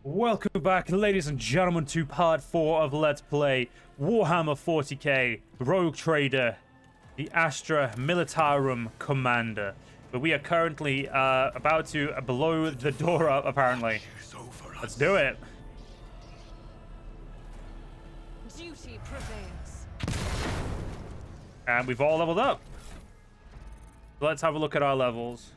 Welcome back, ladies and gentlemen, to part 4 of Let's Play Warhammer 40k Rogue Trader, the Astra Militarum Commander. But we are currently about to blow the door up, apparently. Let's do it. Duty prevails. And we've all leveled up. Let's have a look at our levels.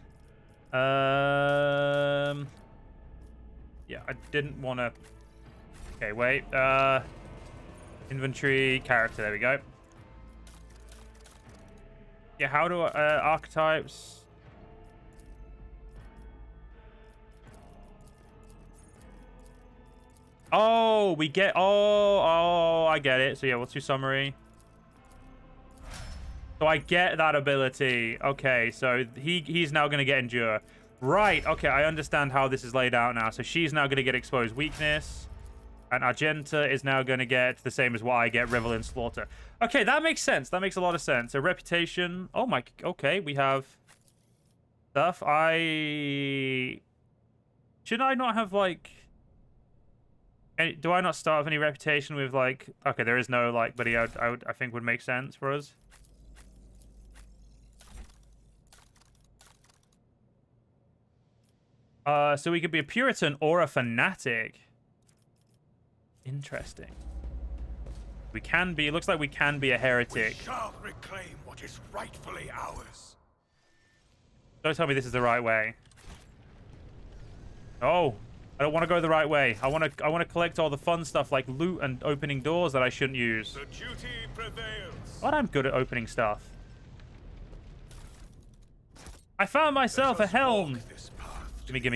Yeah, I didn't want to... Okay, wait. Inventory, character, there we go. Yeah, how do I... archetypes... Oh, we get... Oh, I get it. So yeah, what's your summary? So I get that ability. Okay, so he's now going to get Endure. Right, okay, I understand how this is laid out now. So she's now going to get Exposed Weakness. And Argenta is now going to get the same as what I get, Revel in Slaughter. Okay, that makes sense. That makes a lot of sense. So Reputation. Oh my... Okay, we have stuff. Should I not have, like... Do I not start with any Reputation with, like... Okay, there is no, like... But I think would make sense for us. So we could be a Puritan or a Fanatic. Interesting. We can be... It looks like we can be a Heretic. We shall reclaim what is rightfully ours. Don't tell me this is the right way. Oh, I don't want to go the right way. I want to collect all the fun stuff like loot and opening doors that I shouldn't use. The duty prevails. But I'm good at opening stuff. I found myself a helm. Gimme.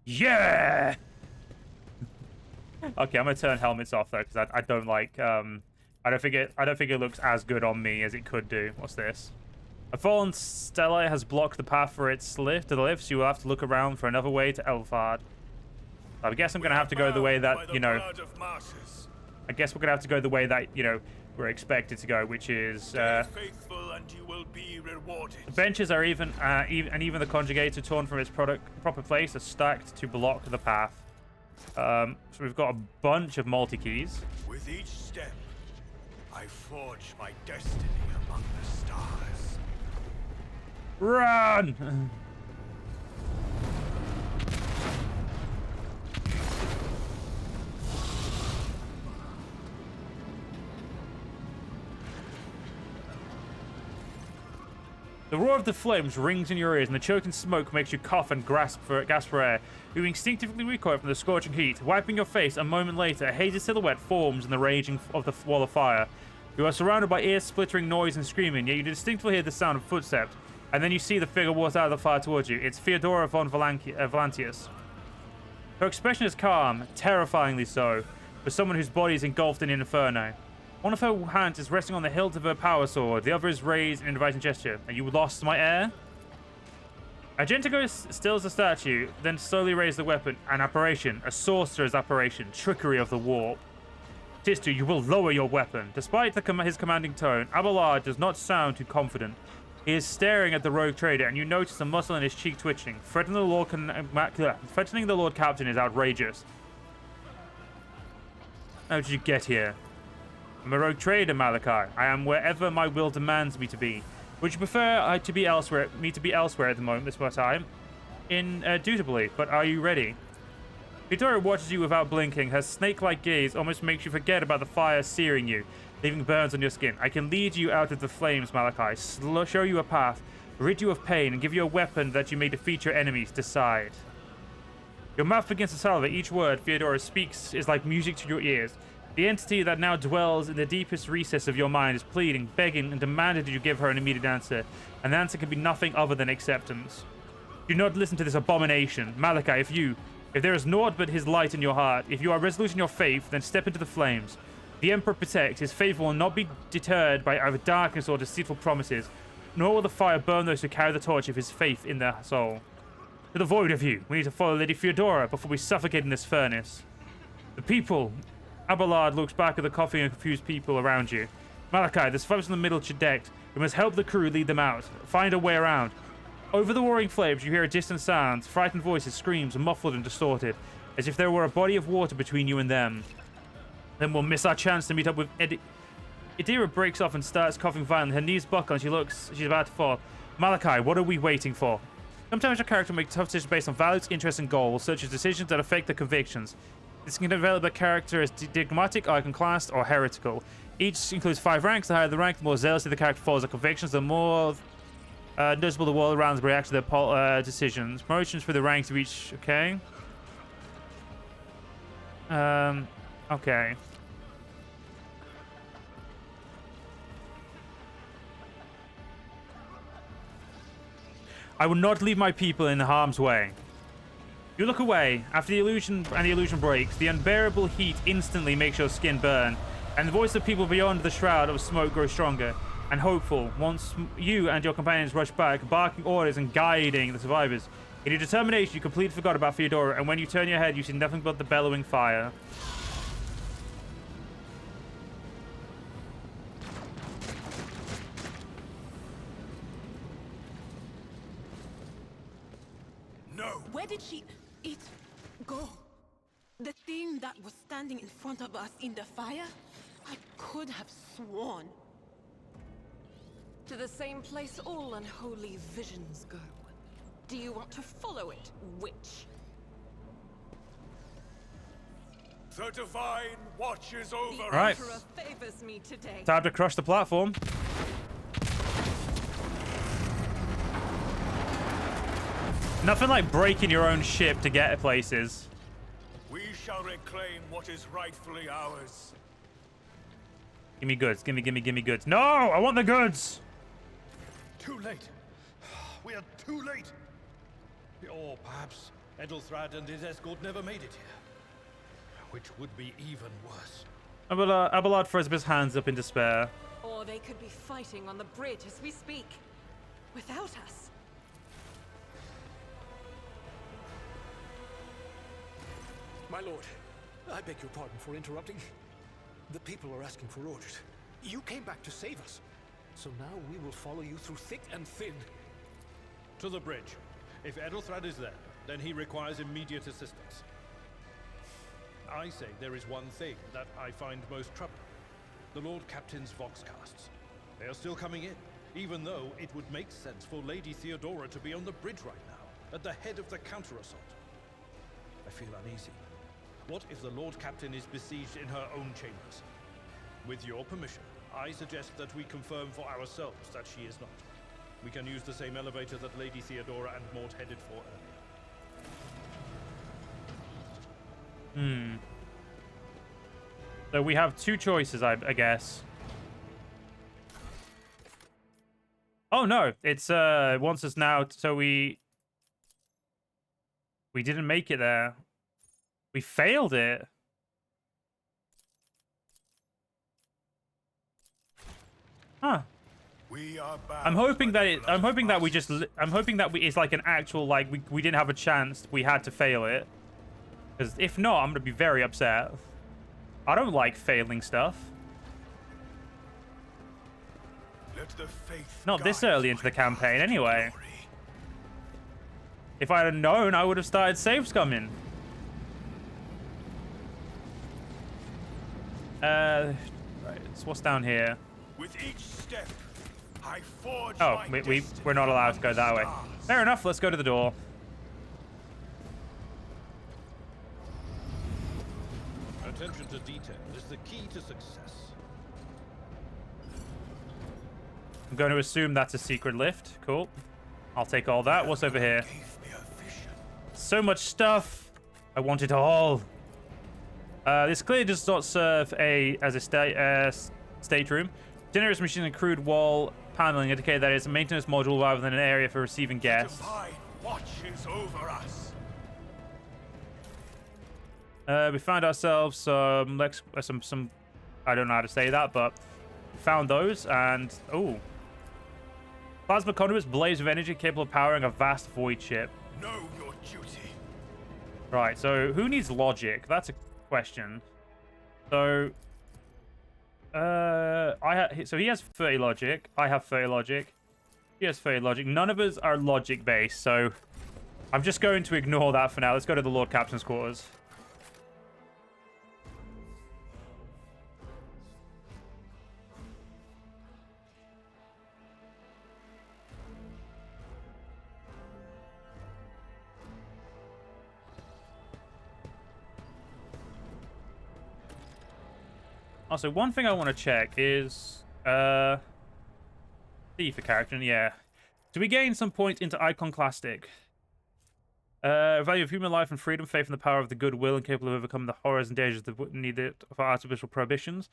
Yeah! Okay, I'm gonna turn helmets off though, because I don't like I don't think it looks as good on me as it could do. What's this? A fallen stellar has blocked the path for its lift to the lift, so you will have to look around for another way to Elfard. I guess I'm gonna have to go the way that, you know, I guess we're gonna have to go the way that, you know, we're expected to go, which is faithful and you will be rewarded. the benches are even the conjugator torn from its proper place are stacked to block the path. So we've got a bunch of multi-keys. With each step, I forge my destiny among the stars. Run! The roar of the flames rings in your ears, and the choking smoke makes you cough and gasp for air. You instinctively recoil from the scorching heat. Wiping your face, a moment later, a hazy silhouette forms in the raging of the wall of fire. You are surrounded by ear-splittering noise and screaming, yet you distinctly hear the sound of footsteps, and then you see the figure walk out of the fire towards you. It's Theodora von Valantius. Her expression is calm, terrifyingly so, for someone whose body is engulfed in inferno. One of her hands is resting on the hilt of her power sword. The other is raised in an inviting gesture. Are you lost, my heir? Argenta goes still as a statue, then slowly raise the weapon. An apparition, a sorcerer's apparition, trickery of the warp. Tistu, you will lower your weapon. Despite his commanding tone, Abelard does not sound too confident. He is staring at the rogue trader, and you notice a muscle in his cheek twitching. Threatening the Lord Captain is outrageous. How did you get here? I'm a rogue trader, Malachi. I am wherever my will demands me to be. Would you prefer me to be elsewhere at the moment, this time? Indubitably, but are you ready? Victoria watches you without blinking. Her snake-like gaze almost makes you forget about the fire searing you, leaving burns on your skin. I can lead you out of the flames, Malachi, show you a path, rid you of pain, and give you a weapon that you may defeat your enemies. Decide. Your mouth begins to salivate. Each word Theodora speaks is like music to your ears. The entity that now dwells in the deepest recess of your mind is pleading, begging, and demanding that you give her an immediate answer. And the answer can be nothing other than acceptance. Do not listen to this abomination. Malachi, if there is naught but his light in your heart, if you are resolute in your faith, then step into the flames. The Emperor protects. His faith will not be deterred by either darkness or deceitful promises, nor will the fire burn those who carry the torch of his faith in their soul. To the void of you, we need to follow Lady Theodora before we suffocate in this furnace. The people... Abelard looks back at the coughing and confused people around you. Malachi, there's folks in the middle deck. We must help the crew lead them out. Find a way around. Over the roaring flames, you hear a distant sound, frightened voices, screams, muffled and distorted, as if there were a body of water between you and them. Then we'll miss our chance to meet up with Idira breaks off and starts coughing violently. Her knees buckle and she's about to fall. Malachi, what are we waiting for? Sometimes your character will make tough decisions based on values, interests, and goals, such as decisions that affect their convictions. This can develop a character as dogmatic, iconoclast, or heretical. Each includes 5 ranks. The higher the rank, the more zealously the character follows their convictions, the more noticeable the world around them reacts to their decisions. Promotions for the ranks of each... Okay. Okay. I will not leave my people in harm's way. You look away. After the illusion breaks, the unbearable heat instantly makes your skin burn, and the voice of people beyond the shroud of smoke grows stronger and hopeful once you and your companions rush back, barking orders and guiding the survivors. In your determination, you completely forgot about Theodora, and when you turn your head, you see nothing but the bellowing fire. Where did it go? The thing that was standing in front of us in the fire? I could have sworn. To the same place all unholy visions go. Do you want to follow it, witch? The divine watches over us. Right. The Emperor favors me today. Time to crush the platform. Nothing like breaking your own ship to get places. We shall reclaim what is rightfully ours. Give me goods. Give me goods. No! I want the goods! Too late. We are too late. Or perhaps Edelthrad and his escort never made it here. Which would be even worse. Abelard throws up his hands up in despair. Or they could be fighting on the bridge as we speak. Without us. My lord, I beg your pardon for interrupting. The people are asking for orders. You came back to save us. So now we will follow you through thick and thin. To the bridge. If Edelthrad is there, then he requires immediate assistance. I say there is one thing that I find most troubling. The Lord Captain's Voxcasts. They are still coming in, even though it would make sense for Lady Theodora to be on the bridge right now, at the head of the counter-assault. I feel uneasy. What if the Lord Captain is besieged in her own chambers? With your permission, I suggest that we confirm for ourselves that she is not. We can use the same elevator that Lady Theodora and Maud headed for earlier. So we have 2 choices, I guess. Oh no, it's wants us now, so we didn't make it there. We failed it. Huh. We are I'm hoping that it's like an actual, like, we didn't have a chance, we had to fail it. Because if not, I'm gonna be very upset. I don't like failing stuff. Let the faith Not this guide early into the my campaign, path to anyway. glory. If I had known, I would have started save scumming. Right, so what's down here? With each step, I forge Oh, my we're not allowed to go destiny that way. among the Fair enough, let's go to the door. Attention to detail is the key to success. I'm going to assume that's a secret lift. Cool. I'll take all that. What's over here? stars. Gave me a vision. So much stuff. I want it all. This clearly does not serve as a stateroom. Generous machine and crude wall paneling indicate that it's a maintenance module rather than an area for receiving guests. Divine watches over us. We found ourselves some I don't know how to say that, but we found those, and oh, plasma conduits blaze with energy capable of powering a vast void ship. Know your duty. Right, so who needs logic? That's a question. So so he has 30 logic. I have 30 logic. Yes, very logic. None of us are logic-based, so I'm just going to ignore that for now. Let's go to the Lord Captain's quarters. Also, one thing I want to check is C for character, yeah. Do we gain some points into Iconoclastic? Value of human life and freedom, faith in the power of the good will, and capable of overcoming the horrors and dangers that needed for artificial prohibitions.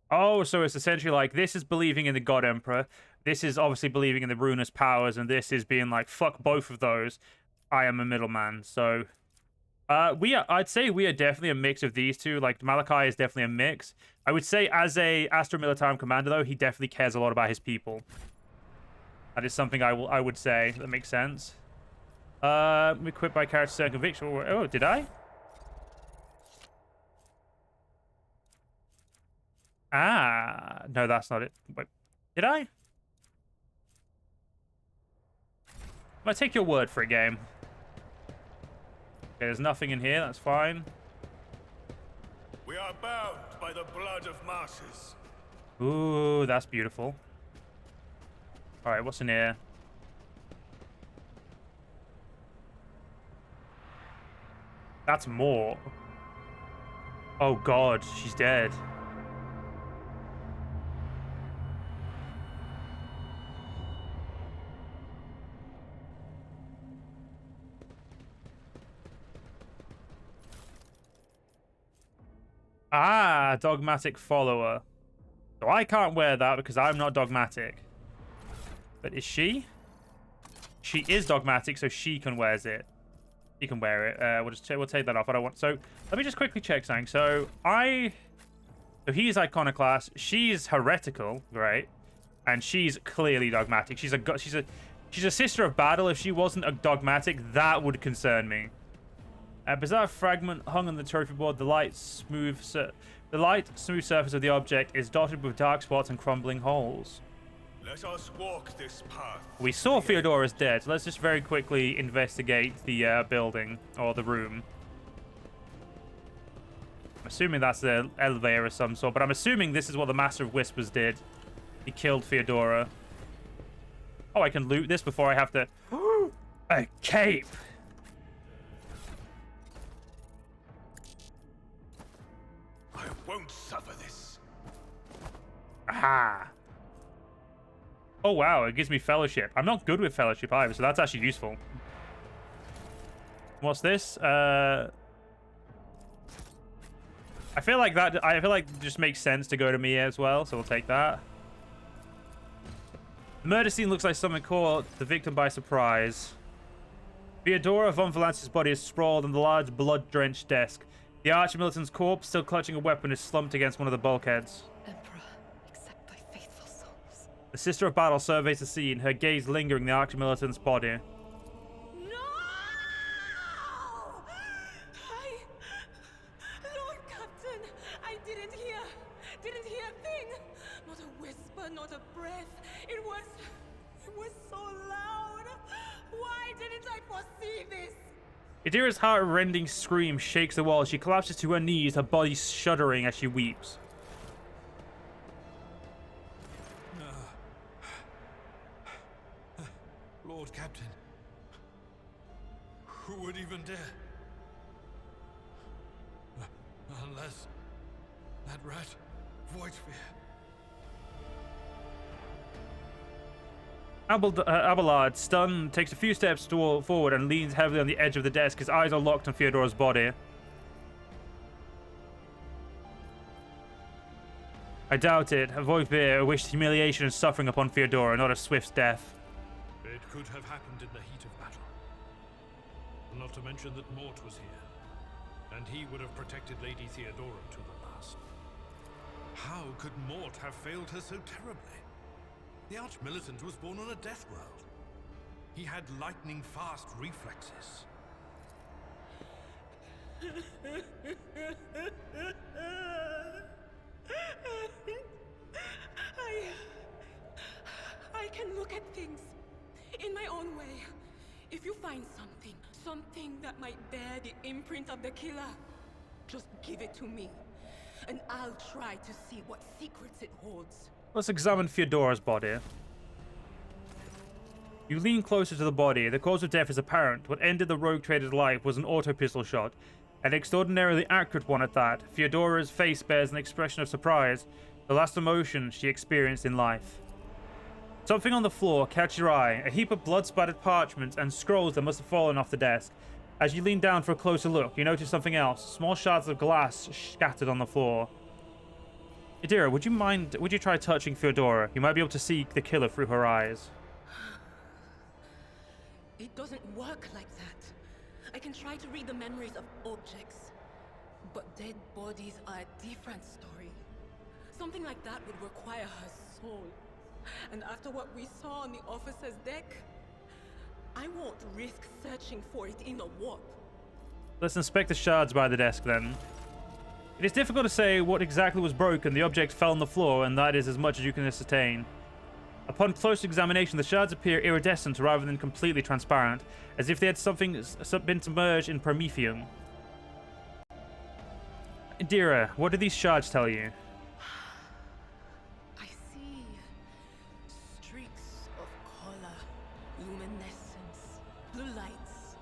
Oh, so it's essentially like, this is believing in the God Emperor, this is obviously believing in the ruinous powers, and this is being like, fuck both of those. I am a middleman. So, I'd say we are definitely a mix of these two. Like, Malachi is definitely a mix. I would say as a Astra Militarum commander, though, he definitely cares a lot about his people. That is something I would say. That makes sense. Equipped by character certain conviction. Oh, did I? Ah, no, that's not it. Wait, did I? I'm gonna take your word for it, game. Okay, there's nothing in here. That's fine. We are bound by the blood of masses. Ooh, that's beautiful. All right, what's in here? That's more. Oh God, she's dead. Ah, dogmatic follower. So I can't wear that because I'm not dogmatic. But is she? She is dogmatic, so she can wear it. She can wear it. We'll take that off. I don't want. So let me just quickly check something. So he's iconoclast. She's heretical, right? And she's clearly dogmatic. She's a sister of battle. If she wasn't a dogmatic, that would concern me. A bizarre fragment hung on the trophy board. The light, smooth surface of the object is dotted with dark spots and crumbling holes. Let us walk this path. We saw Theodora's dead. So let's just very quickly investigate the building or the room. I'm assuming that's the elevator of some sort, but I'm assuming this is what the Master of Whispers did. He killed Theodora. Oh, I can loot this before I have to... A cape! I won't suffer this. Aha! Oh, wow, it gives me fellowship. I'm not good with fellowship either, so that's actually useful. What's this? I feel like it just makes sense to go to Mia as well, so we'll take that. The murder scene looks like someone caught the victim by surprise. Theodora von Valance's body is sprawled on the large blood-drenched desk. The arch-militant's corpse, still clutching a weapon, is slumped against one of the bulkheads. Emperor, accept thy faithful souls. The Sister of Battle surveys the scene, her gaze lingering the arch-militant's body. No! Lord Captain, I didn't hear a thing. Not a whisper, not a breath. It was so loud. Why didn't I foresee this? Idira's heart-rending scream shakes the wall. She collapses to her knees, her body shuddering as she weeps. Lord Captain, who would even dare? Unless that rat, Voidship. Abelard, stunned, takes a few steps forward and leans heavily on the edge of the desk. His eyes are locked on Theodora's body. I doubt it. Voidship wished humiliation and suffering upon Theodora, not a swift death. It could have happened in the heat of battle. Not to mention that Mort was here, and he would have protected Lady Theodora to the last. How could Mort have failed her so terribly? The Arch-Militant was born on a death world. He had lightning-fast reflexes. I can look at things might bear the imprint of the killer. Just give it to me, and I'll try to see what secrets it holds. Let's examine Feodora's body. You lean closer to the body. The cause of death is apparent. What ended the rogue trader's life was an auto-pistol shot. An extraordinarily accurate one at that. Feodora's face bears an expression of surprise, the last emotion she experienced in life. Something on the floor catches your eye, a heap of blood-spattered parchments and scrolls that must have fallen off the desk. As you lean down for a closer look, you notice something else, small shards of glass scattered on the floor. Idira, would you try touching Feodora? You might be able to see the killer through her eyes. It doesn't work like that. I can try to read the memories of objects, but dead bodies are a different story. Something like that would require her soul. And after what we saw on the officer's deck, I won't risk searching for it in a warp. Let's inspect the shards by the desk then. It is difficult to say what exactly was broken. The object fell on the floor, and that is as much as you can ascertain. Upon close examination, the shards appear iridescent rather than completely transparent, as if they had been submerged in promethium. Idira, what do these shards tell you? I see streaks of color, luminescence, blue lights,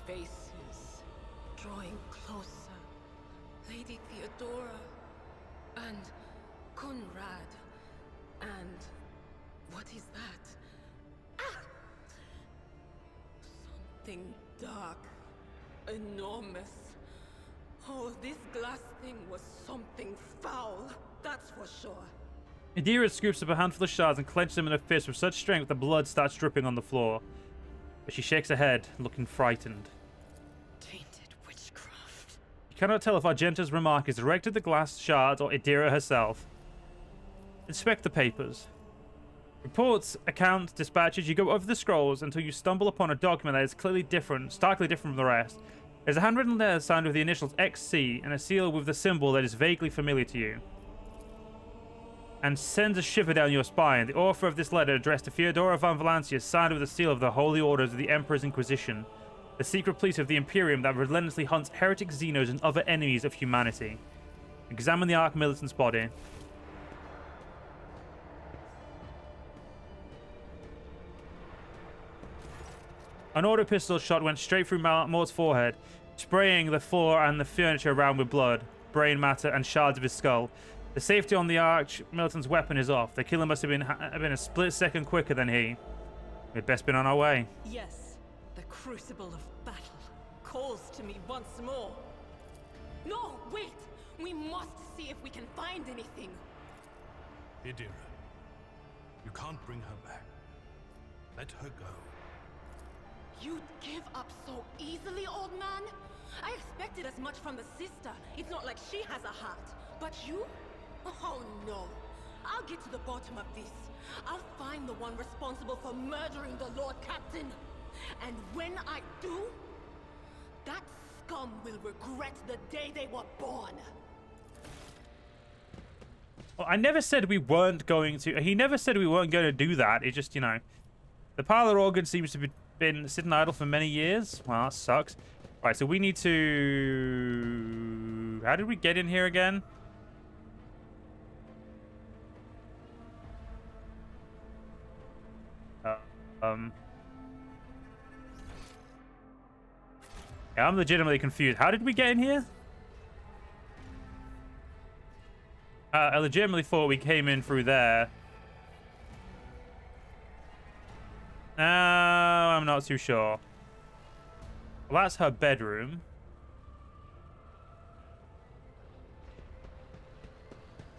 faces drawing closer. Lady Theodora and Conrad and what is that? Ah! Something dark, enormous. Oh, this glass thing was something foul, that's for sure. Idira scoops up a handful of shards and clenches them in her fist with such strength that blood starts dripping on the floor. But she shakes her head, looking frightened. Tainted witchcraft. You cannot tell if Argenta's remark is directed at the glass shards or Idira herself. Inspect the papers. Reports, accounts, dispatches, you go over the scrolls until you stumble upon a document that is clearly different, starkly different from the rest. There's a handwritten letter signed with the initials XC and a seal with the symbol that is vaguely familiar to you. And sends a shiver down your spine. The author of this letter, addressed to Feodora von Valancia, signed with the seal of the Holy Orders of the Emperor's Inquisition, the secret police of the Imperium that relentlessly hunts heretic Xenos and other enemies of humanity. Examine the Arch Militant's body. An auto pistol shot went straight through Mort's forehead, spraying the floor and the furniture around with blood, brain matter, and shards of his skull. The safety on the Arch Militant's weapon is off. The killer must have been a split second quicker than he. We'd best been on our way. Yes, the crucible of battle calls to me once more. No, wait! We must see if we can find anything. Idira, you can't bring her back. Let her go. You'd give up so easily, old man? I expected as much from the sister. It's not like she has a heart. But you? Oh no. I'll get to the bottom of this. I'll find the one responsible for murdering the Lord Captain. And when I do, that scum will regret the day they were born. Well, I never said we weren't going to... He never said we weren't going to do that. It just, you know... The parlor organ seems to be been sitting idle for many years. Well, that sucks. Right, so we need to... How did we get in here again? Yeah, I'm legitimately confused. How did we get in here? I legitimately thought we came in through there. No, I'm not too sure. Well, that's her bedroom.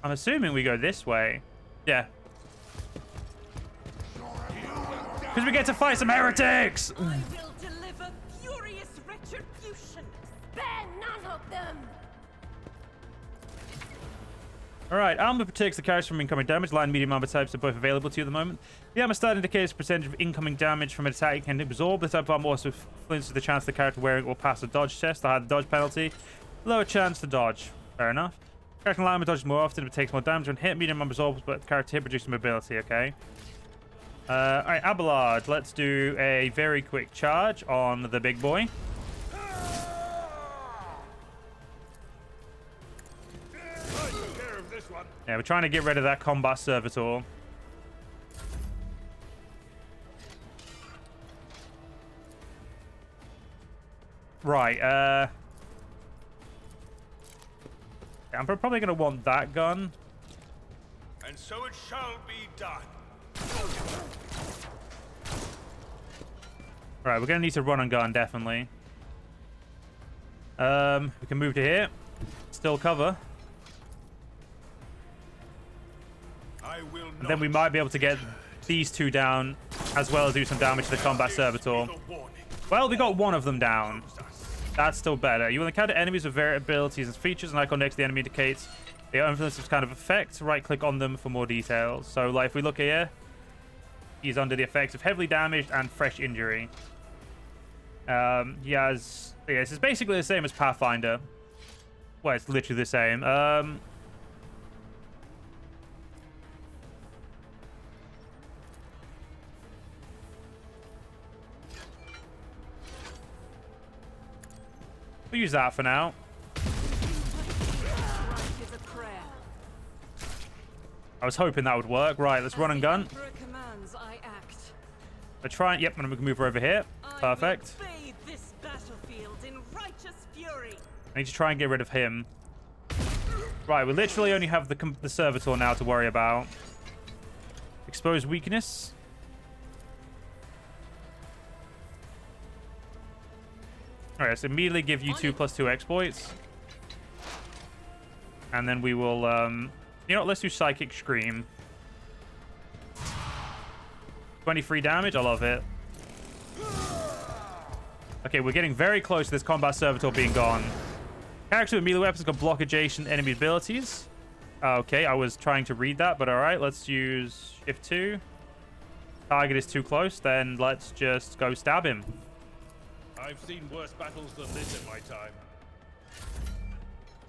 I'm assuming we go this way. Yeah. Because we get to fight some heretics! I will deliver furious retribution. Spare none of them. Alright, armor protects the character from incoming damage. Light and medium armor types are both available to you at the moment. The armor start indicates a percentage of incoming damage from an attack can absorb. The type of armor also influences the chance the character wearing will pass a dodge test. The higher the dodge penalty, lower chance to dodge. Fair enough. Character light armor dodges more often, but takes more damage when hit. Medium armor absorbs, but the character hit reduces mobility, okay? Alright, Abelard. Let's do a very quick charge on the big boy. one. Yeah, we're trying to get rid of that combat servitor. Right, I'm probably going to want that gun. And so it shall be done. Right, we're going to need to run and gun, definitely. We can move to here. Still cover. I will And then we might be able to get these two down, as well as do some damage to the combat servitor. Well, we got one of them down. That's still better. You will encounter enemies with varied abilities and features. An icon next to the enemy indicates they are influenced with kind of effect. Right-click on them for more details. So, like, if we look here, he's under the effects of heavily damaged and fresh injury. He has... Yes, it's basically the same as Pathfinder. Well, it's literally the same. We'll use that for now. I was hoping that would work. Right, let's run and gun. Let's try and... Yep, I'm going to move her over here. Perfect. I need to try and get rid of him. Right, we literally only have the servitor now to worry about. Expose weakness. Alright, so immediately give you 2+2 exploits. And then we will, you know what, let's do Psychic Scream. 23 damage, I love it. Okay, we're getting very close to this combat servitor being gone. Character with melee weapons can block adjacent enemy abilities. Okay, I was trying to read that, but alright, let's use Shift 2. Target is too close, then let's just go stab him. I've seen worse battles than this in my time.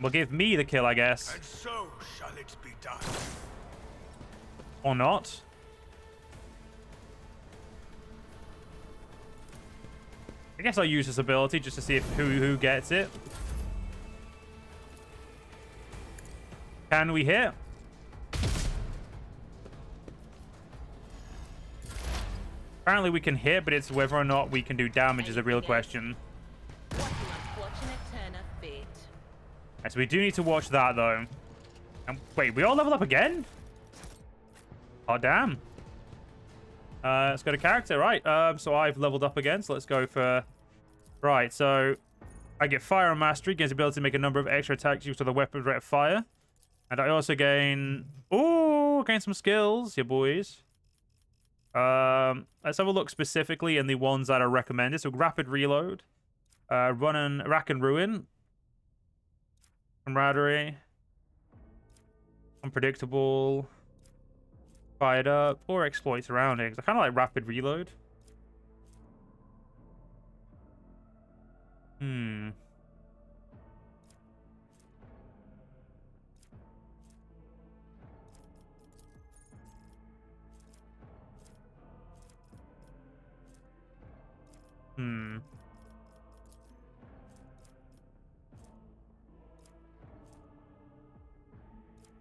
Well, give me the kill, I guess. And so shall it be done. Or not. I guess I'll use this ability just to see if who gets it. Can we hit? Apparently we can hit, but it's whether or not we can do damage is a real question. What an unfortunate turn of fate. Right, so we do need to watch that, though. And wait, we all leveled up again? Oh, damn. Let's go to character. Right, so I've leveled up again, so let's go for... Right, so I get Fire and Mastery, gains the ability to make a number of extra attacks used with a weapon rate of fire. And I also gain... Ooh, gain some skills, yeah, boys. Let's have a look specifically in the ones that are recommended. So Rapid Reload, Run and Rack and Ruin, Camaraderie, Unpredictable, Fired Up, or Exploit Surroundings. I kind of like Rapid Reload. I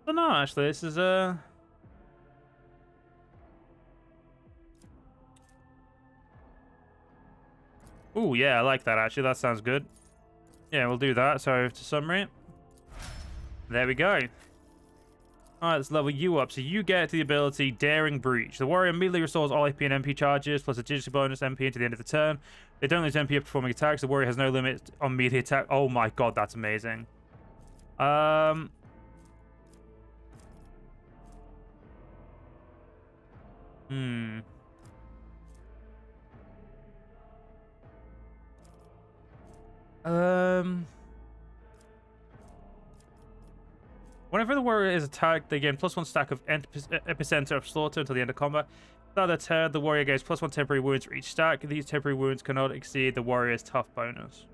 don't know, actually. This is Ooh, yeah, I like that, actually. That sounds good. Yeah, we'll do that. So, to summary. There we go. Alright, let's level you up. So you get the ability Daring Breach. The warrior immediately restores all AP and MP charges, plus a digital bonus MP until the end of the turn. They don't lose MP up performing attacks. The warrior has no limit on melee attack. Oh my god, that's amazing. Whenever the warrior is attacked, they gain +1 stack of epicenter of slaughter until the end of combat. Without their turn, the warrior gains +1 temporary wounds for each stack. These temporary wounds cannot exceed the warrior's tough bonus.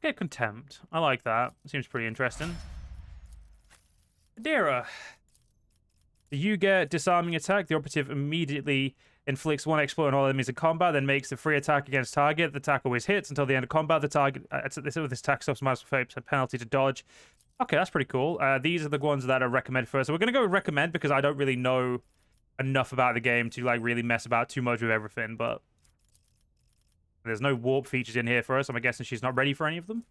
Get contempt. I like that. Seems pretty interesting. Adira. You get disarming attack. The operative immediately inflicts one exploit on all enemies in combat, then makes a free attack against target. The attack always hits until the end of combat. The target with this attack stops minus penalty to dodge. Okay, that's pretty cool. These are the ones that are recommended first. So we're gonna go with recommend because I don't really know enough about the game to like really mess about too much with everything. But there's no warp features in here for us. I'm guessing she's not ready for any of them.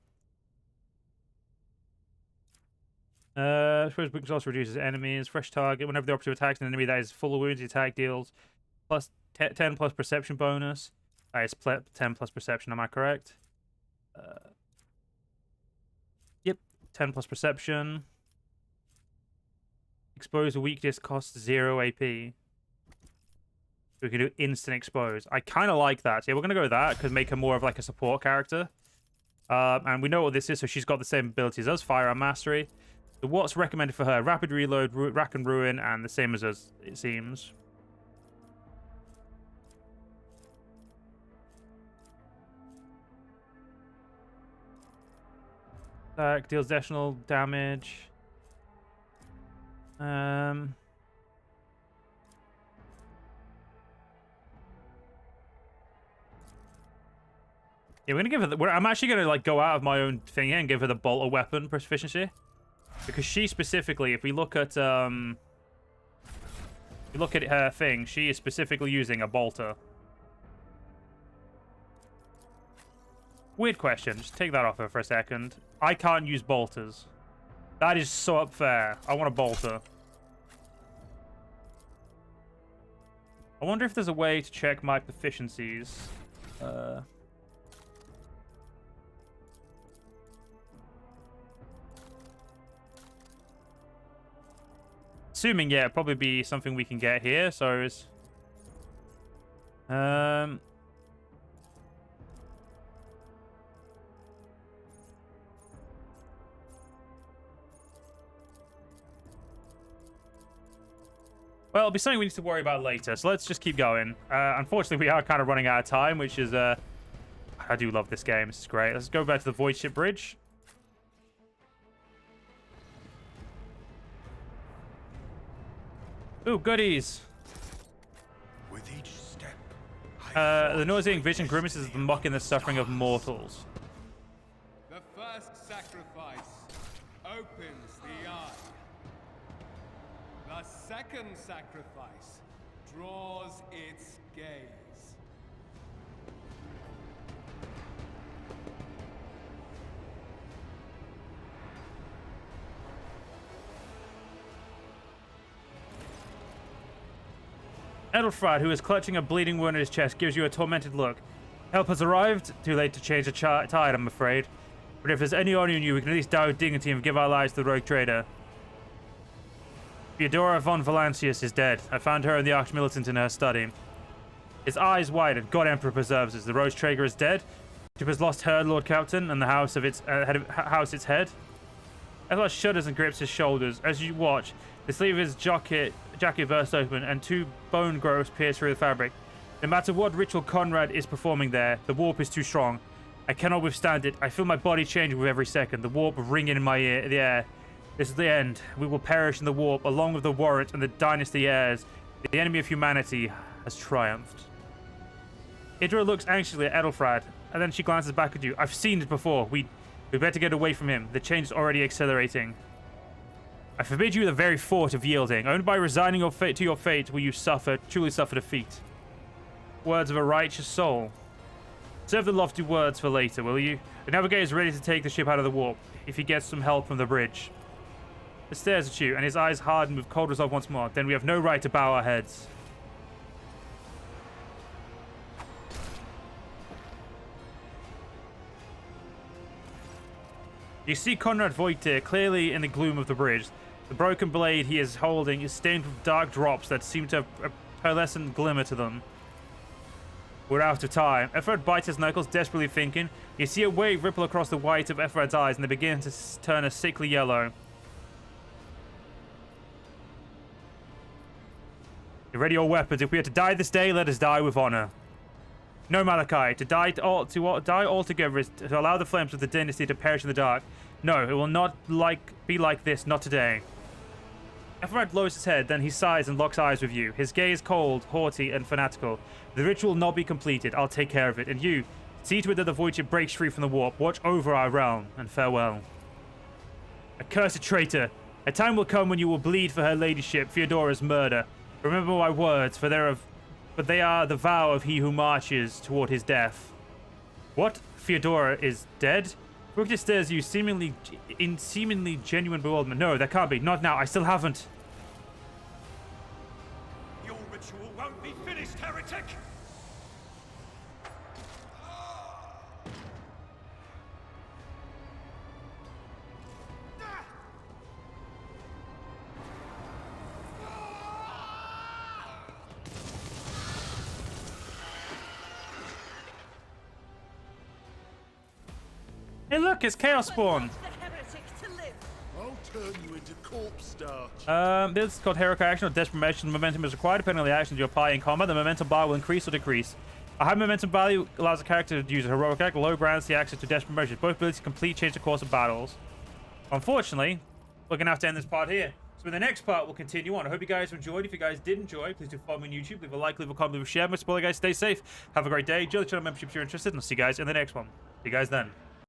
Suppose weakness also reduces enemies. Fresh target. Whenever the operative attacks an enemy that is full of wounds, the attack deals plus 10 plus perception bonus. That is 10 plus perception, am I correct? Yep, 10 plus perception. Expose weakness costs 0 AP. We can do instant expose. I kind of like that. So yeah, we're going to go with that because make her more of like a support character. And we know what this is, so she's got the same abilities as Firearm Mastery. So what's recommended for her? Rapid Reload, Rack and Ruin, and the same as us, it seems. Attack deals additional damage. Yeah, we're gonna give her. I'm actually gonna like go out of my own thing here and give her the bolter weapon proficiency, because she specifically, if we look at her thing, she is specifically using a bolter. Weird question. Just take that off her for a second. I can't use bolters. That is so unfair. I want a bolter. I wonder if there's a way to check my proficiencies. Assuming, yeah, it'd probably be something we can get here. So it's well, it'll be something we need to worry about later, so let's just keep going. Unfortunately, we are kind of running out of time, which is... I do love this game. This is great. Let's go back to the Voidship Bridge. Ooh, goodies. With each step, The nauseating vision grimaces of the mocking the suffering of mortals. The first sacrifice opens the eye. The second sacrifice draws its gaze. Edelfrad, who is clutching a bleeding wound in his chest, gives you a tormented look. Help has arrived. Too late to change the tide, I'm afraid. But if there's any honor in you, we can at least die with dignity and give our lives to the rogue trader. Theodora von Valancius is dead. I found her and the Archmilitant in her study. His eyes widened. God Emperor preserves us. The rogue trader is dead. Ship has lost her Lord Captain and the house of its its head. Edelfrad shudders and grips his shoulders. As you watch, the sleeve of his jacket bursts open and two bone growths pierce through the fabric. No matter what ritual Conrad is performing there, the warp is too strong. I cannot withstand it. I feel my body changing with every second, the warp ringing in my ear, the air. This is the end. We will perish in the warp, along with the warrant and the dynasty heirs. The enemy of humanity has triumphed. Idra looks anxiously at Edelfrad, and then she glances back at you. I've seen it before. We better get away from him. The change is already accelerating. I forbid you the very thought of yielding. Only by resigning your fate to your fate will you truly suffer defeat. Words of a righteous soul. Save the lofty words for later, will you? The navigator is ready to take the ship out of the warp, if he gets some help from the bridge. He stares at you, and his eyes harden with cold resolve once more. Then we have no right to bow our heads. You see Conrad Voigtr clearly in the gloom of the bridge. The broken blade he is holding is stained with dark drops that seem to have a pearlescent glimmer to them. We're out of time. Ephraim bites his knuckles, desperately thinking. You see a wave ripple across the white of Ephraim's eyes, and they begin to turn a sickly yellow. You ready your weapons. If we are to die this day, let us die with honor. No, Malachi, to die altogether is to allow the flames of the dynasty to perish in the dark. No, it will not be like this, not today. Ethelred lowers his head, then he sighs and locks eyes with you. His gaze cold, haughty, and fanatical. The ritual will not be completed. I'll take care of it. And you, see to it that the Voidship breaks free from the warp. Watch over our realm, and farewell. Accursed traitor! A time will come when you will bleed for her ladyship, Theodora's murder. Remember my words, for they are the vow of he who marches toward his death. What? Theodora is dead? Brooke stares at you in seemingly genuine bewilderment. No, that can't be. Not now. I still haven't. Your ritual won't be finished, heretic! Hey, look, it's Chaos Spawn. I'll turn you into corpse starch. This is called Heroic Action or Desperate Measure. The momentum is required depending on the actions you apply in combat. The momentum bar will increase or decrease. A high momentum value allows a character to use a heroic act. Low grants the access to desperate measures. Both abilities complete change the course of battles. Unfortunately, we're going to have to end this part here. So in the next part, we'll continue on. I hope you guys enjoyed. If you guys did enjoy, please do follow me on YouTube. Leave a like, leave a comment, leave a share. Most of all, guys, stay safe. Have a great day. Join the channel membership if you're interested. And I'll see you guys in the next one. See you guys then.